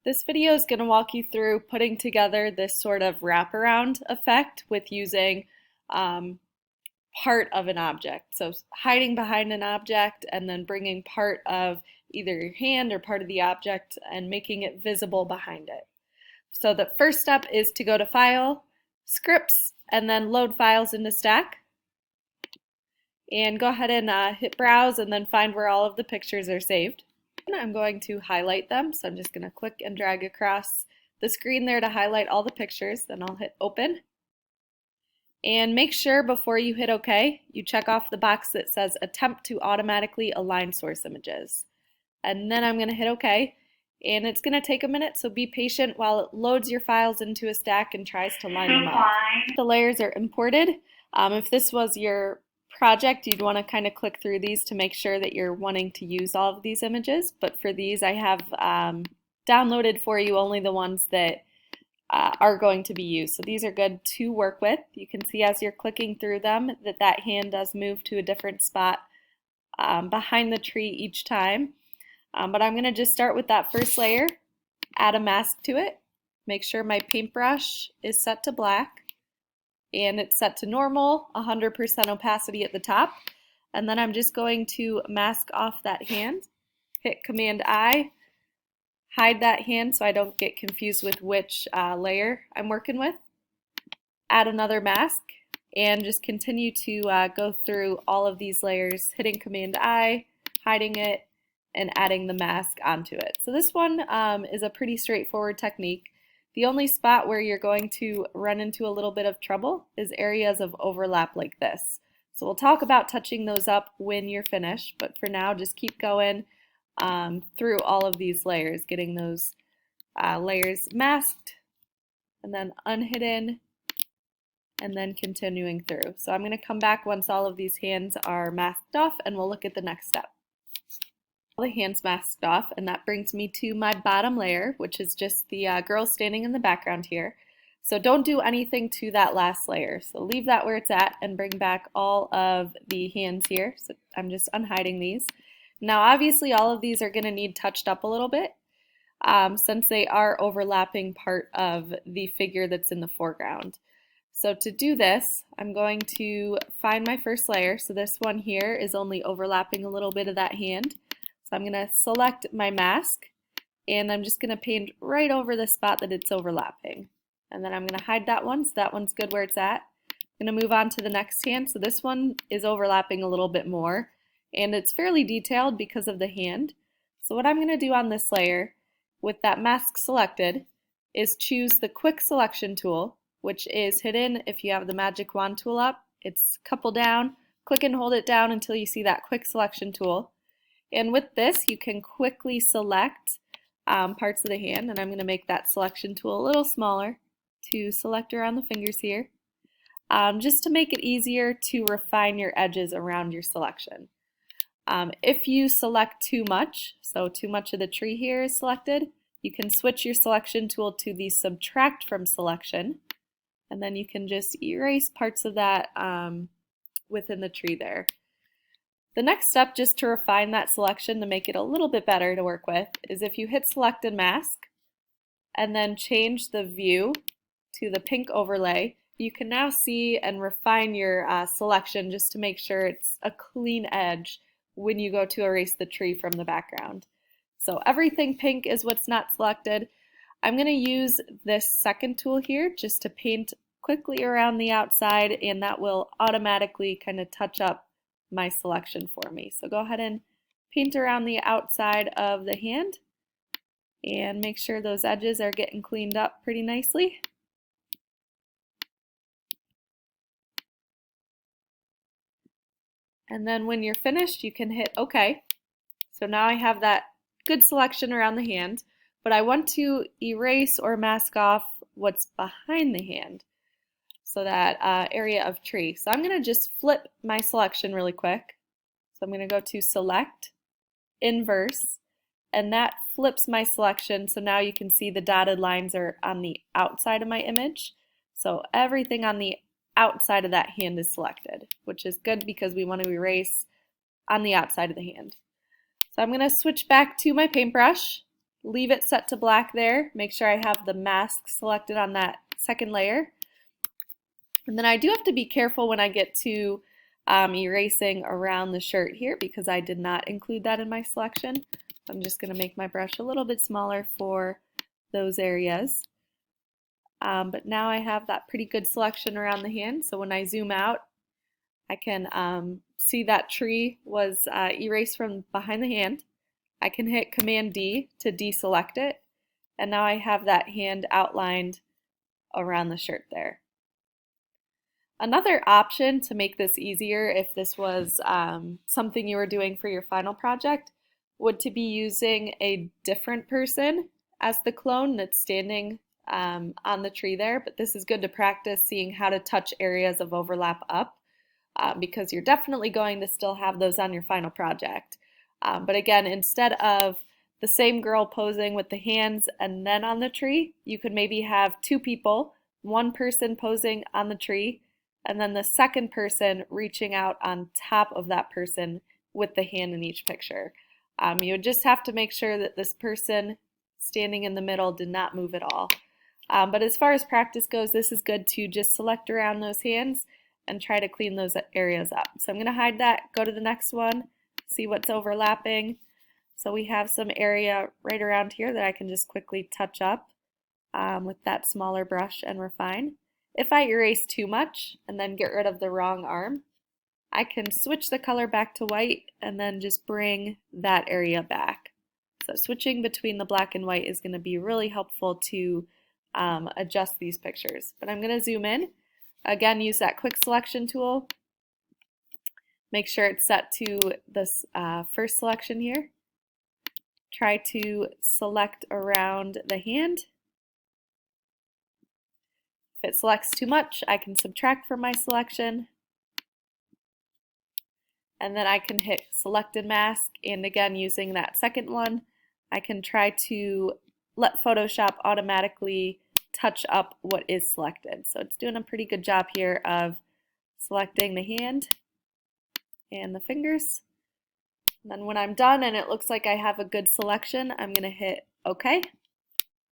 This video is going to walk you through putting together this sort of wraparound effect with using part of an object. So hiding behind an object and then bringing part of either your hand or part of the object and making it visible behind it. So the first step is to go to File, Scripts, and then Load Files into Stack. And go ahead and hit Browse and then find where all of the pictures are saved. I'm going to highlight them, so I'm just going to click and drag across the screen there to highlight all the pictures. Then I'll hit Open. And make sure before you hit OK, you check off the box that says Attempt to automatically align source images. And then I'm going to hit OK. And it's going to take a minute, so be patient while it loads your files into a stack and tries to line them up. The layers are imported. If this was your project, you'd want to kind of click through these to make sure that you're wanting to use all of these images. But for these, I have downloaded for you only the ones that are going to be used. So these are good to work with. You can see as you're clicking through them that hand does move to a different spot behind the tree each time. But I'm going to just start with that first layer, add a mask to it, make sure my paintbrush is set to black, and it's set to normal, 100% opacity at the top. And then I'm just going to mask off that hand, hit Command I, hide that hand so I don't get confused with which layer I'm working with, add another mask, and just continue to go through all of these layers, hitting Command I, hiding it, and adding the mask onto it. So this one is a pretty straightforward technique. The only spot where you're going to run into a little bit of trouble is areas of overlap like this. So we'll talk about touching those up when you're finished, but for now just keep going through all of these layers, getting those layers masked and then unhidden and then continuing through. So I'm going to come back once all of these hands are masked off and we'll look at the next step. The hands masked off, and that brings me to my bottom layer, which is just the girl standing in the background here. So don't do anything to that last layer. So leave that where it's at and bring back all of the hands here. So I'm just unhiding these. Now obviously all of these are going to need touched up a little bit since they are overlapping part of the figure that's in the foreground. So to do this, I'm going to find my first layer. So this one here is only overlapping a little bit of that hand. So I'm going to select my mask and I'm just going to paint right over the spot that it's overlapping. And then I'm going to hide that one, so that one's good where it's at. I'm going to move on to the next hand. So this one is overlapping a little bit more and it's fairly detailed because of the hand. So what I'm going to do on this layer with that mask selected is choose the quick selection tool, which is hidden if you have the magic wand tool up. It's couple down, click and hold it down until you see that quick selection tool. And with this, you can quickly select parts of the hand, and I'm going to make that selection tool a little smaller to select around the fingers here, just to make it easier to refine your edges around your selection. If you select too much, so too much of the tree here is selected, you can switch your selection tool to the subtract from selection, and then you can just erase parts of that within the tree there. The next step, just to refine that selection to make it a little bit better to work with, is if you hit select and mask and then change the view to the pink overlay, you can now see and refine your selection just to make sure it's a clean edge when you go to erase the tree from the background. So everything pink is what's not selected. I'm going to use this second tool here just to paint quickly around the outside, and that will automatically kind of touch up my selection for me. So go ahead and paint around the outside of the hand and make sure those edges are getting cleaned up pretty nicely. And then when you're finished, you can hit OK. So now I have that good selection around the hand, but I want to erase or mask off what's behind the hand. So that area of tree. So I'm going to just flip my selection really quick. So I'm going to go to Select, Inverse, and that flips my selection. So now you can see the dotted lines are on the outside of my image. So everything on the outside of that hand is selected, which is good because we want to erase on the outside of the hand. So I'm going to switch back to my paintbrush leave it set to black there. Make sure I have the mask selected on that second layer. And then I do have to be careful when I get to erasing around the shirt here because I did not include that in my selection. I'm just going to make my brush a little bit smaller for those areas. But now I have that pretty good selection around the hand, so when I zoom out, I can see that tree was erased from behind the hand. I can hit Command D to deselect it, and now I have that hand outlined around the shirt there. Another option to make this easier, if this was something you were doing for your final project, would to be using a different person as the clone that's standing on the tree there, but this is good to practice seeing how to touch areas of overlap up because you're definitely going to still have those on your final project. But again, instead of the same girl posing with the hands and then on the tree, you could maybe have two people, one person posing on the tree, and then the second person reaching out on top of that person with the hand in each picture. You would just have to make sure that this person standing in the middle did not move at all. But as far as practice goes, this is good to just select around those hands and try to clean those areas up. So I'm going to hide that, go to the next one, see what's overlapping. So we have some area right around here that I can just quickly touch up with that smaller brush and refine. If I erase too much and then get rid of the wrong arm, I can switch the color back to white and then just bring that area back. So switching between the black and white is going to be really helpful to adjust these pictures. But I'm going to zoom in. Again, use that quick selection tool. Make sure it's set to this first selection here. Try to select around the hand. If it selects too much, I can subtract from my selection. And then I can hit select and mask, and again using that second one, I can try to let Photoshop automatically touch up what is selected. So it's doing a pretty good job here of selecting the hand and the fingers. And then when I'm done and it looks like I have a good selection, I'm going to hit OK.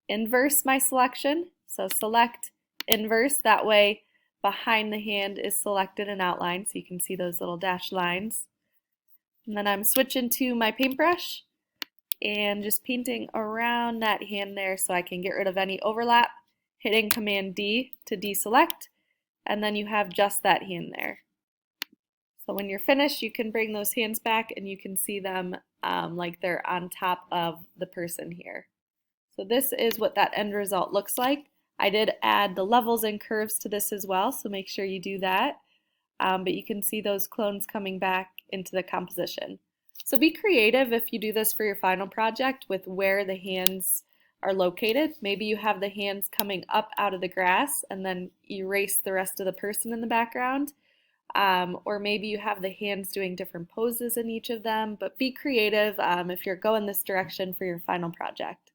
Inverse my selection, so select, inverse, that way behind the hand is selected and outlined so you can see those little dashed lines. And then I'm switching to my paintbrush and just painting around that hand there so I can get rid of any overlap, hitting Command D to deselect, and then you have just that hand there. So when you're finished, you can bring those hands back and you can see them like they're on top of the person here. So this is what that end result looks like. I did add the levels and curves to this as well, so make sure you do that. But you can see those clones coming back into the composition. So be creative if you do this for your final project with where the hands are located. Maybe you have the hands coming up out of the grass and then erase the rest of the person in the background. Or maybe you have the hands doing different poses in each of them, but be creative if you're going this direction for your final project.